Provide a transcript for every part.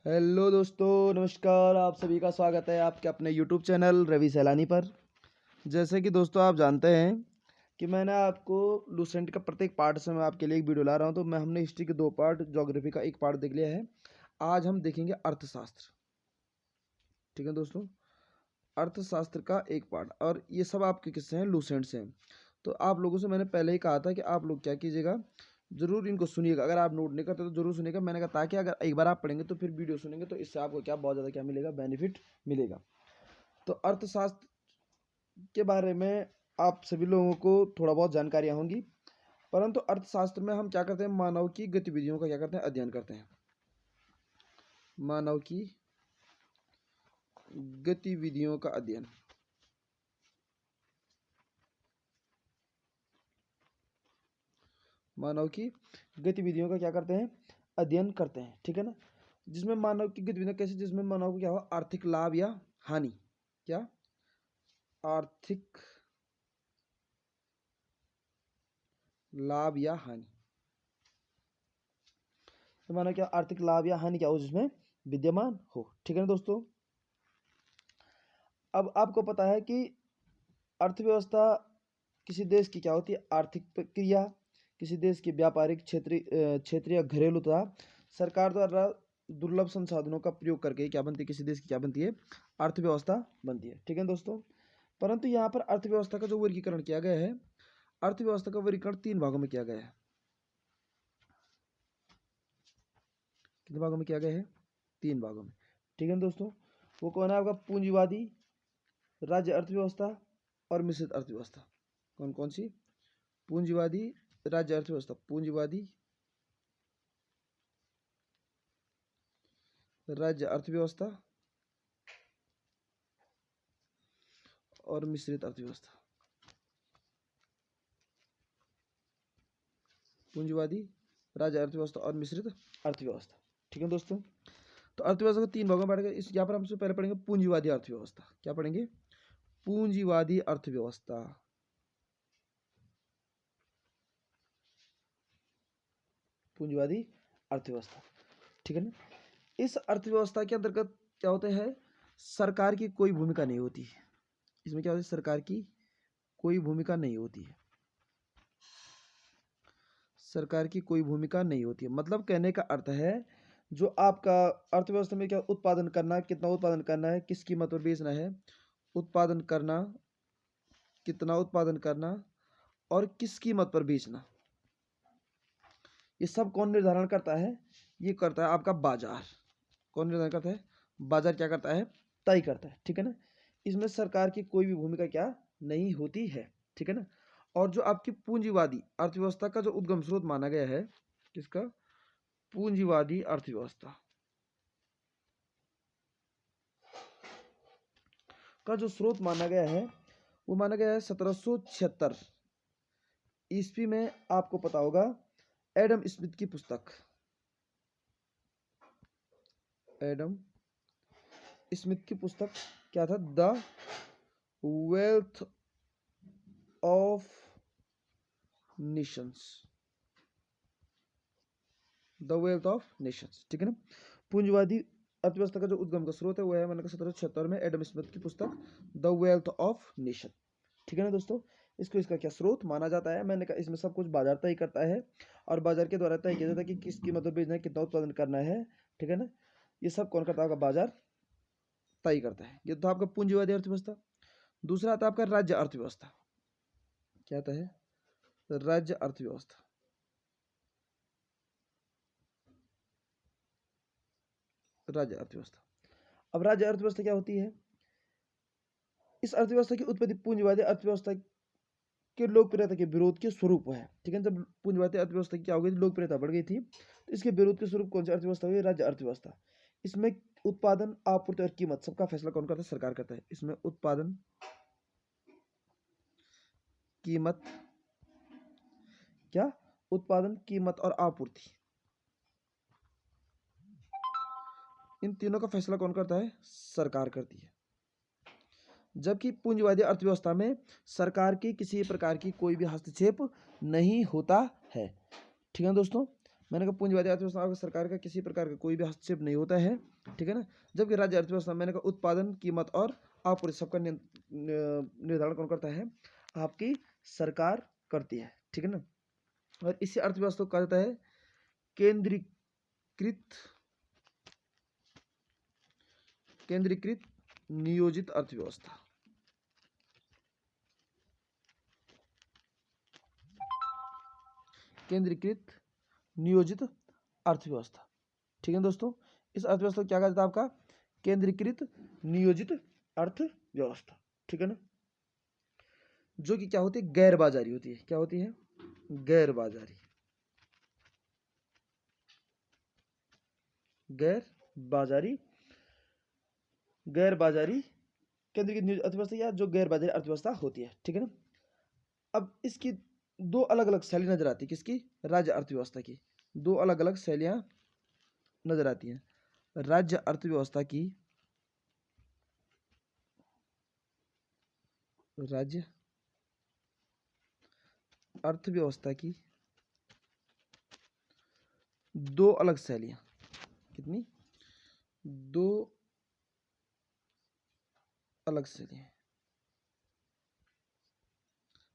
Hello दोस्तों, नमस्कार। आप सभी का स्वागत है आपके अपने यूट्यूब चैनल रवि सैलानी पर। जैसे कि दोस्तों आप जानते हैं कि मैंने आपको लूसेंट का प्रत्येक पार्ट से मैं आपके लिए एक वीडियो ला रहा हूं। तो मैं हमने हिस्ट्री के 2 पार्ट, ज्योग्राफी का 1 पार्ट देख लिया है। आज हम देखेंगे अर्थशास्त्र। ठीक है दोस्तों, अर्थशास्त्र का 1 पार्ट, और ये सब आपके किस्से हैं, लूसेंट से हैं। तो आप लोगों से मैंने पहले ही कहा था कि आप लोग क्या कीजिएगा, ज़रूर इनको सुनिएगा। अगर आप नोट नहीं करते तो ज़रूर सुनिएगा। मैंने कहा ताकि अगर एक बार आप पढ़ेंगे तो फिर वीडियो सुनेंगे तो इससे आपको क्या बहुत ज़्यादा क्या मिलेगा, बेनिफिट मिलेगा। तो अर्थशास्त्र के बारे में आप सभी लोगों को थोड़ा बहुत जानकारियाँ होंगी, परंतु अर्थशास्त्र में हम क्या करते हैं, मानव की गतिविधियों का क्या करते हैं, अध्ययन करते हैं। मानव की गतिविधियों का अध्ययन। मानव की गतिविधियों का क्या करते हैं, अध्ययन करते हैं। ठीक है ना। जिसमें मानव की गतिविधियां कैसे, जिसमें मानव को क्या हो, आर्थिक लाभ या हानि। क्या, आर्थिक लाभ या हानि। तो माना क्या, आर्थिक लाभ या हानि क्या हो जिसमें विद्यमान हो। ठीक है ना दोस्तों। अब आपको पता है कि अर्थव्यवस्था किसी देश की क्या होती है, आर्थिक प्रक्रिया। किसी देश की व्यापारिक, क्षेत्रीय, घरेलू तथा सरकार द्वारा दुर्लभ संसाधनों का प्रयोग करके क्या बनती है, किसी देश की क्या बनती है, अर्थव्यवस्था बनती है। ठीक है दोस्तों। परंतु यहाँ पर अर्थव्यवस्था का जो वर्गीकरण किया गया है, अर्थव्यवस्था का वर्गीकरण 3 भागों में किया गया है। कितने भागों में किया गया है, 3 भागों में। ठीक है दोस्तों। वो कौन है आपका, पूंजीवादी, राज्य अर्थव्यवस्था और मिश्रित अर्थव्यवस्था। कौन कौन सी, पूंजीवादी, राज्य अर्थव्यवस्था, पूंजीवादी, राज्य अर्थव्यवस्था और मिश्रित अर्थव्यवस्था। पूंजीवादी, राज्य अर्थव्यवस्था और मिश्रित अर्थव्यवस्था। ठीक है दोस्तों। तो अर्थव्यवस्था को 3 भागों में बांटेंगे। इस यहाँ पर हमसे पहले पढ़ेंगे पूंजीवादी अर्थव्यवस्था। क्या पढ़ेंगे, पूंजीवादी अर्थव्यवस्था। पूंजीवादी अर्थव्यवस्था। ठीक है ना। इस अर्थव्यवस्था के अंतर्गत क्या होते हैं, सरकार की कोई भूमिका नहीं होती। इसमें क्या होता है, सरकार की कोई भूमिका नहीं होती है। सरकार की कोई भूमिका नहीं होती है, मतलब कहने का अर्थ है, जो आपका अर्थव्यवस्था में क्या उत्पादन करना, कितना उत्पादन करना है, किस कीमत पर बेचना है, उत्पादन करना, कितना उत्पादन करना और किस कीमत पर बेचना, ये सब कौन निर्धारण करता है, ये करता है आपका बाजार। कौन निर्धारण करता है, बाजार क्या करता है, तय करता है। ठीक है ना। इसमें सरकार की कोई भी भूमिका क्या नहीं होती है। ठीक है ना। और जो आपकी पूंजीवादी अर्थव्यवस्था का जो उद्गम स्रोत माना गया है, किसका, पूंजीवादी अर्थव्यवस्था का जो स्रोत माना गया है, वो माना गया है 1776 ईस्वी में। आपको पता होगा एडम स्मिथ की पुस्तक, एडम स्मिथ की पुस्तक क्या था, the wealth of Nations. The wealth of Nations. ठीक है ना। पूंजीवादी अर्थव्यवस्था का जो उद्गम का स्रोत है वो है, मैंने कहा 1776 में एडम स्मिथ की पुस्तक द वेल्थ ऑफ नेशन। ठीक है ना दोस्तों। इसको इसका क्या स्रोत माना जाता है, मैंने कहा इसमें सब कुछ बाजार तय करता है, और बाजार के द्वारा तय किया जाता है कि किस कीमत पर बेचना है, कितना उत्पादन करना है। ठीक है ना। ये सब कौन करता है, बाजार तय करता है। ये तो आपका पूंजीवादी अर्थव्यवस्था। दूसरा आता है आपका राज्य अर्थव्यवस्था। क्या आता है, राज्य अर्थव्यवस्था। राज्य अर्थव्यवस्था। अब राज्य अर्थव्यवस्था क्या होती है, इस अर्थव्यवस्था की उत्पत्ति पूंजीवादी अर्थव्यवस्था के लोकप्रियता के विरोध के स्वरूप है। ठीक है। जब पूंजीवादी अर्थव्यवस्था की क्या हो गई थी, लोकप्रियता बढ़ गई थी, तो इसके विरोध के स्वरूप कौन सी अर्थव्यवस्था हुई, राज्य अर्थव्यवस्था। इसमें उत्पादन, आपूर्ति और कीमत सबका फैसला कौन करता है, सरकार करता है। इसमें उत्पादन, कीमत, क्या, उत्पादन, कीमत और आपूर्ति, इन तीनों का फैसला कौन करता है, सरकार करती है। जबकि पूंजीवादी अर्थव्यवस्था में सरकार की किसी प्रकार की कोई भी हस्तक्षेप नहीं होता है। ठीक है दोस्तों। मैंने कहा पूंजीवादी अर्थव्यवस्था में सरकार का किसी प्रकार का कोई भी हस्तक्षेप नहीं होता है, ठीक है ना। जबकि राज्य अर्थव्यवस्था मैंने कहा उत्पादन, कीमत और आपूर्ति सबका निर्धारण कौन करता है? आपकी सरकार करती है, ठीक है ना। और इसी अर्थव्यवस्था को कहा जाता है केंद्रीकृत नियोजित अर्थव्यवस्था। केंद्रीकृत नियोजित अर्थव्यवस्था, ठीक है दोस्तों। इस अर्थव्यवस्था को क्या कहा जाता है? आपका केंद्रीकृत नियोजित अर्थव्यवस्था, ठीक है ना। जो कि क्या होती है? गैर बाजारी होती है। क्या होती है? गैर बाजारी। गैर बाजारी केंद्रीकृत नियोजित अर्थव्यवस्था या जो गैर बाजारी अर्थव्यवस्था होती है, ठीक है ना। अब इसकी दो अलग अलग शैली नजर आती है। किसकी? राज्य अर्थव्यवस्था की दो अलग अलग शैलियां नजर आती हैं। राज्य अर्थव्यवस्था की दो अलग शैलियां। कितनी? दो अलग शैलियां।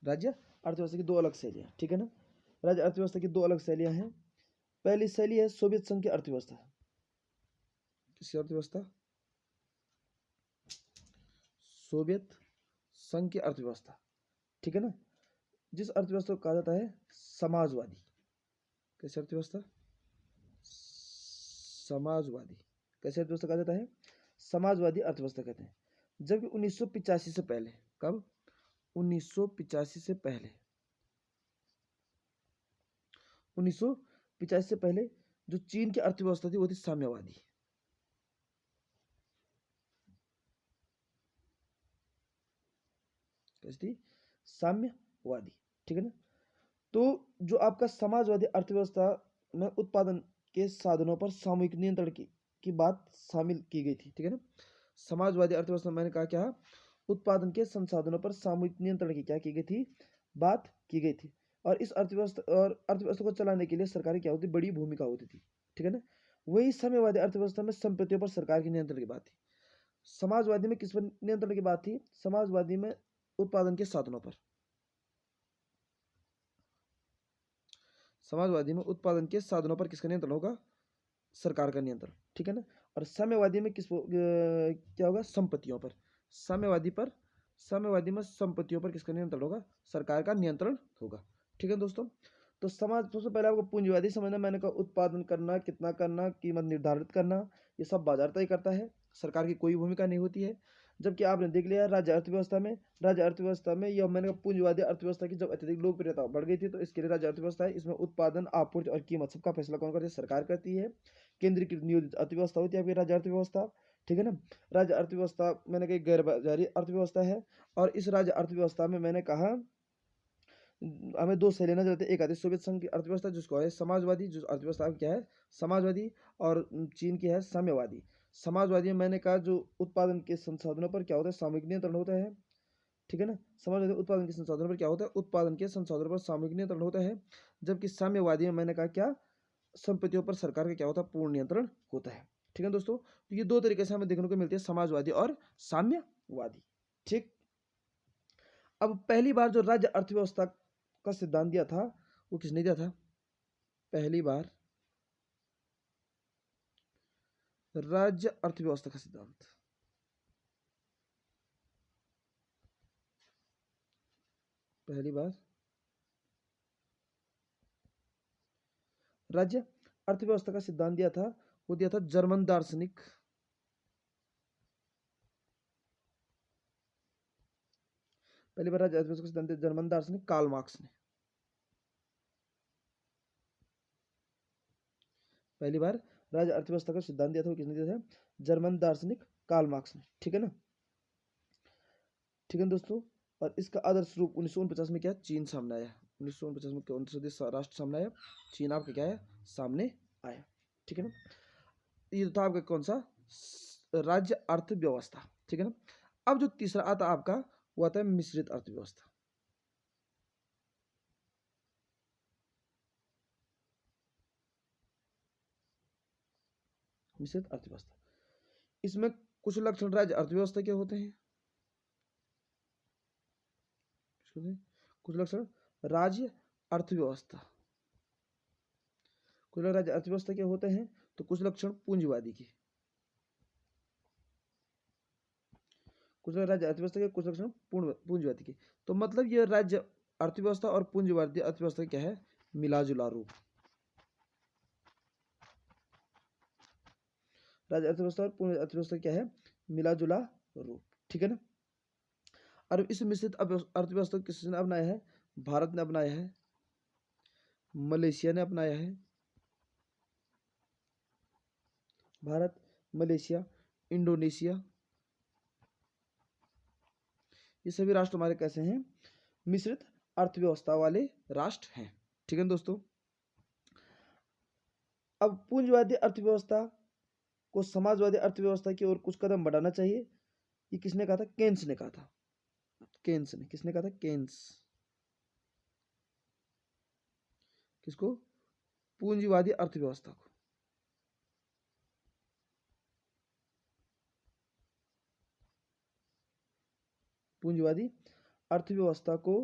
राज्य अर्थव्यवस्था की दो अलग शैलियां, ठीक है ना। राज्य अर्थव्यवस्था की दो अलग शैलियां हैं। पहली शैली है सोवियत संघ की अर्थव्यवस्था। किसकी अर्थव्यवस्था? सोवियत संघ की अर्थव्यवस्था, ठीक है ना। जिस अर्थव्यवस्था को कहा जाता है समाजवादी। कैसी अर्थव्यवस्था? समाजवादी। कैसे अर्थव्यवस्था कहा जाता है? समाजवादी अर्थव्यवस्था कहते हैं। जबकि 1985 से पहले, कब? 1985 से पहले, 1985 से पहले जो चीन की अर्थव्यवस्था थी वो थी साम्यवादी। कैसी थी? साम्यवादी, ठीक है ना। तो जो आपका समाजवादी अर्थव्यवस्था में उत्पादन के साधनों पर सामूहिक नियंत्रण की बात शामिल की गई थी, ठीक है ना। समाजवादी अर्थव्यवस्था मैंने कहा क्या? उत्पादन के संसाधनों पर सामूहिक नियंत्रण की क्या की गई थी? बात की गई थी। और इस अर्थव्यवस्था को चलाने के लिए सरकार की क्या होती? बड़ी भूमिका होती थी, ठीक है ना। वही साम्यवादी अर्थव्यवस्था में संपत्तियों पर सरकार के नियंत्रण की बात थी। समाजवादी में किस पर नियंत्रण की बात थी? समाजवादी में उत्पादन के साधनों पर। समाजवादी में उत्पादन के साधनों पर किसका नियंत्रण होगा? सरकार का नियंत्रण, ठीक है ना। और साम्यवादी में क्या होगा? संपत्तियों पर। साम्यवादी में संपत्तियों पर किसका नियंत्रण होगा? सरकार का नियंत्रण होगा, ठीक है दोस्तों। तो सबसे पहले आपको पूंजीवादी समझना। मैंने कहा उत्पादन करना, कितना करना, कीमत निर्धारित करना, ये सब बाजार तय करता है, सरकार की कोई भूमिका नहीं होती है। जबकि आपने देख लिया राज्य अर्थव्यवस्था में यह मैंने कहा पूंजीवादी अर्थव्यवस्था की जब अत्यधिक लोकप्रियता बढ़ गई थी तो इसके लिए राज्य अर्थव्यवस्था है। इसमें उत्पादन, आपूर्ति और कीमत सबका फैसला कौन करती है? सरकार करती है। केंद्रीकृत नियोजित अर्थव्यवस्था होती है आपकी राज्य अर्थव्यवस्था, ठीक है ना। राज्य अर्थव्यवस्था मैंने कहा गैर बाजारी अर्थव्यवस्था है। और इस राज्य अर्थव्यवस्था में मैंने कहा हमें दो शैली नजर आती है। एक आती है सोवियत संघ की अर्थव्यवस्था जिसको है समाजवादी, जो अर्थव्यवस्था क्या है? समाजवादी। और चीन की है साम्यवादी। समाजवादी में मैंने कहा जो उत्पादन के संसाधनों पर क्या होता है? सामूहिक नियंत्रण होता है, ठीक है ना। समाजवादी उत्पादन के संसाधनों पर क्या होता है? उत्पादन के संसाधनों पर सामूहिक नियंत्रण होता है। जबकि साम्यवादी में मैंने कहा क्या? संपत्तियों पर सरकार का क्या होता है? पूर्ण नियंत्रण होता है, ठीक है दोस्तों। तो ये दो तरीके से हमें देखने को मिलती है, समाजवादी और साम्यवादी, ठीक। अब पहली बार जो राज्य अर्थव्यवस्था का सिद्धांत दिया था वो किसने दिया था? पहली बार राज्य अर्थव्यवस्था का सिद्धांत पहली बार राज्य अर्थव्यवस्था का सिद्धांत दिया था, वो दिया था जर्मन दार्शनिक पहली बार राज्य अर्थव्यवस्था का सिद्धांत दिया जर्मन दार्शनिक कार्ल मार्क्स ने। पहली बार राज्य अर्थव्यवस्था का सिद्धांत दिया था वो किसने दिया था? जर्मन दार्शनिक कार्ल मार्क्स ने, ठीक है ना, ठीक है दोस्तों। और इसका आदर्श रूप 1949 में क्या? चीन सामने आया। 1949 में कौन सा देश राष्ट्र सामने आया? चीन आपका क्या है? सामने आया, ठीक है ना। ये था आपका कौन सा? राज्य अर्थव्यवस्था, ठीक है ना। अब जो तीसरा आता आपका वो आता है मिश्रित अर्थव्यवस्था। मिश्रित अर्थव्यवस्था। इसमें कुछ लक्षण राज्य अर्थव्यवस्था के होते हैं। कुछ लक्षण राज्य अर्थव्यवस्था, कुछ राज्य अर्थव्यवस्था के होते हैं, तो कुछ लक्षण पूंजीवादी के, कुछ राज्य अर्थव्यवस्था के, कुछ लक्षण पूंजीवादी के। तो मतलब ये राज्य अर्थव्यवस्था और पूंजीवादी अर्थव्यवस्था क्या है, मिलाजुला रूप। राज्य अर्थव्यवस्था और पूंजी अर्थव्यवस्था क्या है, मिलाजुला रूप, ठीक है ना। और इस मिश्रित अर्थव्यवस्था किसने अपनाया है, भारत ने अपनाया है, मलेशिया ने अपनाया है, भारत, मलेशिया, इंडोनेशिया, ये सभी राष्ट्र हमारे कैसे हैं, मिश्रित अर्थव्यवस्था वाले राष्ट्र हैं, ठीक है दोस्तों। अब पूंजीवादी अर्थव्यवस्था को समाजवादी अर्थव्यवस्था की ओर कुछ कदम बढ़ाना चाहिए, ये किसने कहा था, केन्स ने कहा था। केन्स ने, किसने कहा था, केन्स। किसको, पूंजीवादी अर्थव्यवस्था को। पूंजीवादी अर्थव्यवस्था को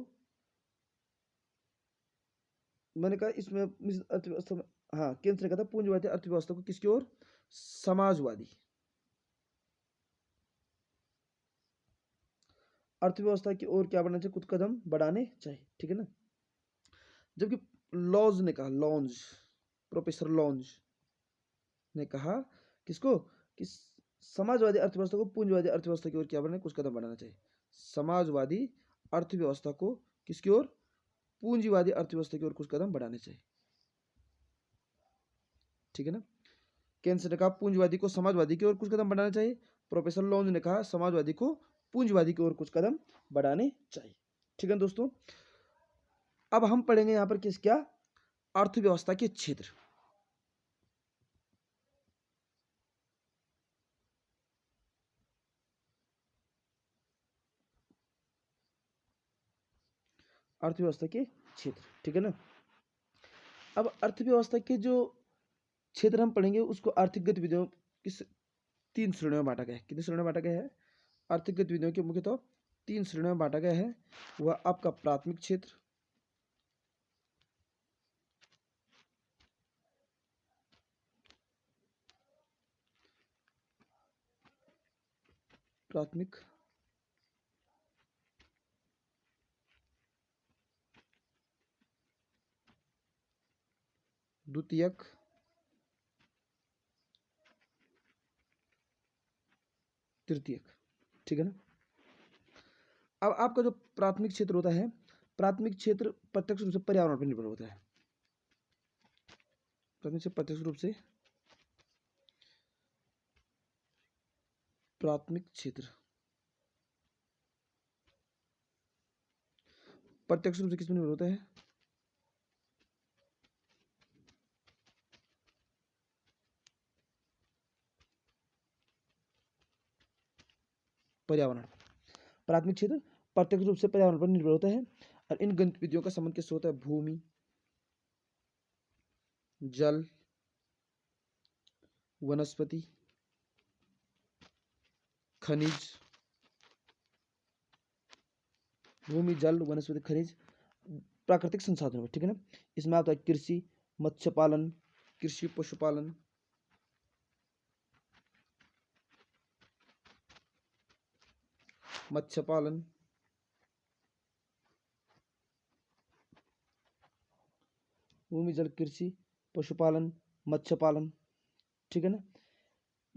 मैंने कहा इसमें अर्थव्यवस्था में, हाँ केंद्र ने कहा था पूंजीवादी अर्थव्यवस्था को किसकी ओर, समाजवादी अर्थव्यवस्था की ओर क्या बढ़ना चाहिए, कुछ कदम बढ़ाने चाहिए, ठीक है ना। जबकि लॉन्ज ने कहा, लॉन्ज, प्रोफेसर लॉन्ज ने कहा किसको, कि समाजवादी अर्थव्यवस्था को पूंजीवादी अर्थव्यवस्था की ओर क्या बढ़ना, कुछ कदम बढ़ाना चाहिए। समाजवादी अर्थव्यवस्था को किसकी ओर, पूंजीवादी अर्थव्यवस्था की ओर कुछ कदम बढ़ाने चाहिए, ठीक है ना। केंद्र ने कहा पूंजीवादी को समाजवादी की ओर कुछ कदम बढ़ाना चाहिए, प्रोफेसर लॉन्ज ने कहा समाजवादी को पूंजीवादी की ओर कुछ कदम बढ़ाने चाहिए, ठीक है दोस्तों। अब हम पढ़ेंगे यहां पर किस, क्या, अर्थव्यवस्था के क्षेत्र। अर्थव्यवस्था के क्षेत्र, ठीक है ना। अब अर्थव्यवस्था के जो क्षेत्र हम पढ़ेंगे उसको आर्थिक गतिविधियों किस, तीन श्रेणियों में बांटा गया है। कितनी श्रेणियों में बांटा गया है, आर्थिक गतिविधियों के मुख्यतः तीन श्रेणियों में बांटा गया है। वह आपका प्राथमिक क्षेत्र, प्राथमिक, द्वितीयक, तृतीयक, ठीक है ना। अब आपका जो प्राथमिक क्षेत्र होता है, प्राथमिक क्षेत्र प्रत्यक्ष रूप से पर्यावरण पर निर्भर होता है। प्राथमिक क्षेत्र प्रत्यक्ष रूप से, प्राथमिक क्षेत्र प्रत्यक्ष रूप से किस पर निर्भर होता है, पर्यावरण। प्राथमिक क्षेत्र प्रत्यक्ष रूप से पर्यावरण पर निर्भर होता है। और इन गतिविधियों का संबंध किससे होता है, भूमि, जल, वनस्पति, खनिज, भूमि, जल, वनस्पति, खनिज, प्राकृतिक संसाधनों, ठीक है ना। इसमें आता है कृषि, मत्स्य पालन, कृषि पशुपालन, मत्स्य पालन, भूमि, जल, कृषि, पशुपालन, मत्स्य पालन, ठीक है ना।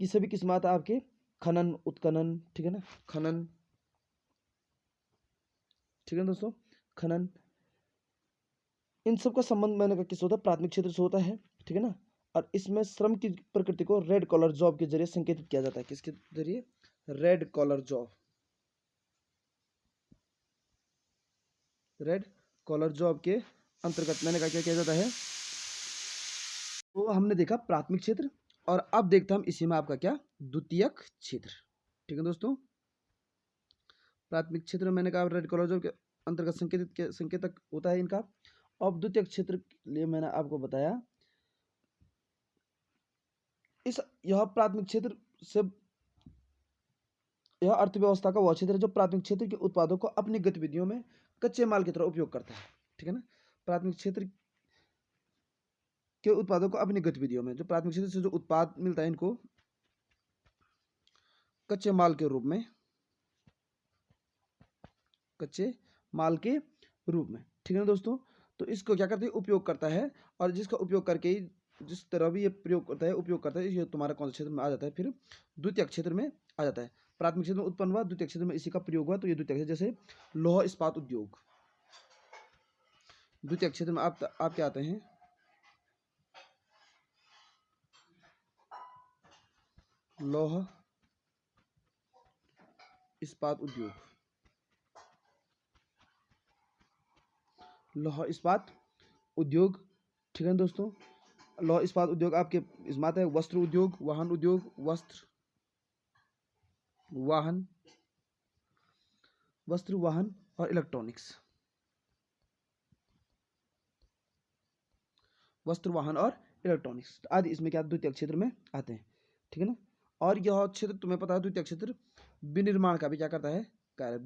ये सभी किस्म आता है आपके खनन, उत्खनन, ठीक है ना, खनन, ठीक है दोस्तों, खनन, इन सब का संबंध मैंने कहा किससे होता है, प्राथमिक क्षेत्र से होता है, ठीक है ना। और इसमें श्रम की प्रकृति को रेड कॉलर जॉब के जरिए संकेतित किया जाता है, किसके जरिए, red collar job, red collar job के अंतर्गत मैंने कहा क्या किया जाता है। तो हमने देखा प्राथमिक क्षेत्र, और अब देखते हम इसी में आपका क्या, द्वितीयक क्षेत्र, ठीक है दोस्तों। प्राथमिक क्षेत्र में मैंने कहा रेड कॉलर जॉब के अंतर्गत संकेतक होता है इनका। अब द्वितीयक क्षेत्र के लिए मैंने आपको बताया यह प्राथमिक क्षेत्र से, यह अर्थव्यवस्था का वह क्षेत्र है जो प्राथमिक क्षेत्र के उत्पादों को अपनी गतिविधियों में कच्चे माल की तरह उपयोग करता है। ठीक है ना, प्राथमिक क्षेत्र के उत्पादों को अपनी गतिविधियों में, जो प्राथमिक क्षेत्र से जो उत्पाद मिलता है इनको कच्चे माल के रूप में, कच्चे माल के रूप में। ठीक है ना दोस्तों, तो इसको क्या करते हैं, उपयोग करता है। और जिसका उपयोग करके ही, जिस तरह भी ये प्रयोग करता है, उपयोग करता है, ये तुम्हारा कौन सा क्षेत्र में आ जाता है, फिर द्वितीय क्षेत्र में आ जाता है। प्राथमिक क्षेत्र में उत्पन्न हुआ, द्वितीय क्षेत्र में इसी का प्रयोग हुआ, तो ये द्वितीय क्षेत्र। जैसे लौह इस्पात उद्योग, द्वितीय क्षेत्र में आप क्या आते हैं, लौह इस्पात उद्योग, लौह इस्पात उद्योग। ठीक है दोस्तों, लौह इस्पात उद्योग आपके इसमें आता है वस्त्र उद्योग, वाहन उद्योग, वस्त्र वाहन और इलेक्ट्रॉनिक्स, वस्त्र वाहन और इलेक्ट्रॉनिक्स आदि इसमें क्या द्वितीय क्षेत्र में आते हैं। ठीक है ना, और यह क्षेत्र तुम्हें पता है, द्वितीय क्षेत्र विनिर्माण का भी क्या करता है, कार्य,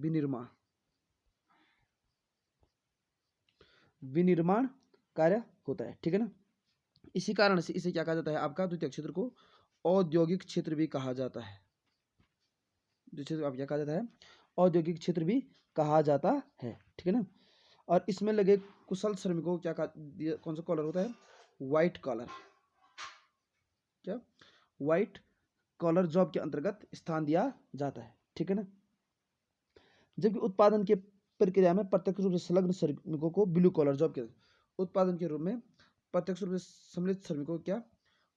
विनिर्माण कार्य होता है। ठीक है ना, इसी कारण से इसे क्या कहा जाता है, आपका द्वितीय क्षेत्र को औद्योगिक क्षेत्र भी कहा जाता है। क्षेत्र आप क्या कहा जाता है, औद्योगिक क्षेत्र भी कहा जाता है। ठीक है ना, और इसमें लगे कुशल श्रमिकों को क्या कौन सा कॉलर होता है, व्हाइट कॉलर, क्या व्हाइट कॉलर जॉब के अंतर्गत स्थान दिया जाता है। ठीक है ना, जबकि उत्पादन के प्रक्रिया में प्रत्यक्ष रूप से संलग्न श्रमिकों को ब्लू कॉलर जॉब के, उत्पादन के रूप में प्रत्यक्ष रूप से सम्मिलित श्रमिकों को क्या,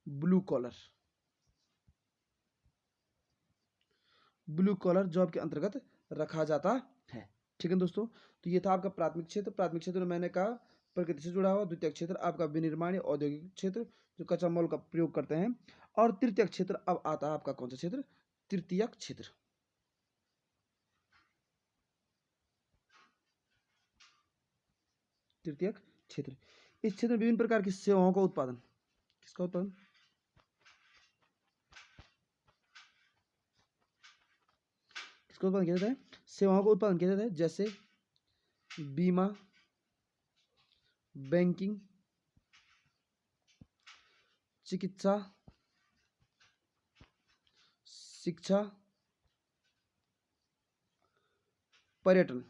ब्लू कॉलर जॉब के अंतर्गत रखा जाता है। ठीक है दोस्तों, तो ये था आपका प्राथमिक क्षेत्र। प्राथमिक क्षेत्र में मैंने कहा प्रकृति से जुड़ा हुआ, द्वितीय क्षेत्र आपका विनिर्माण औद्योगिक क्षेत्र जो कच्चा माल का प्रयोग करते हैं, और तृतीय क्षेत्र अब आता है आपका कौन सा क्षेत्र, तृतीय क्षेत्र। तृतीय क्षेत्र, इस क्षेत्र में विभिन्न प्रकार की सेवाओं का उत्पादन, किसका उत्पादन, किसका उत्पादन किया जाता है, सेवाओं का उत्पादन किया जाता है। जैसे बीमा, बैंकिंग, चिकित्सा, शिक्षा, पर्यटन।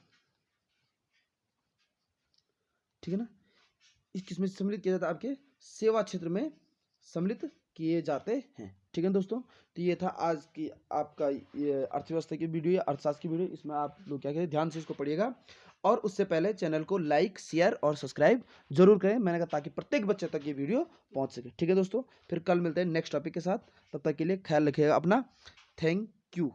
ठीक है ना, इस किसमें सम्मिलित किया जाता है, आपके सेवा क्षेत्र में सम्मिलित किए जाते हैं। ठीक है दोस्तों, तो ये था आज की आपका ये अर्थव्यवस्था की वीडियो या अर्थशास्त्र की वीडियो। इसमें आप लोग क्या करें, ध्यान से इसको पढ़िएगा, और उससे पहले चैनल को लाइक, शेयर और सब्सक्राइब जरूर करें, मैंने कहा, ताकि प्रत्येक बच्चे तक ये वीडियो पहुंच सके। ठीक है दोस्तों, फिर कल मिलते हैं नेक्स्ट टॉपिक के साथ, तब तक के लिए ख्याल रखिएगा अपना। Thank you.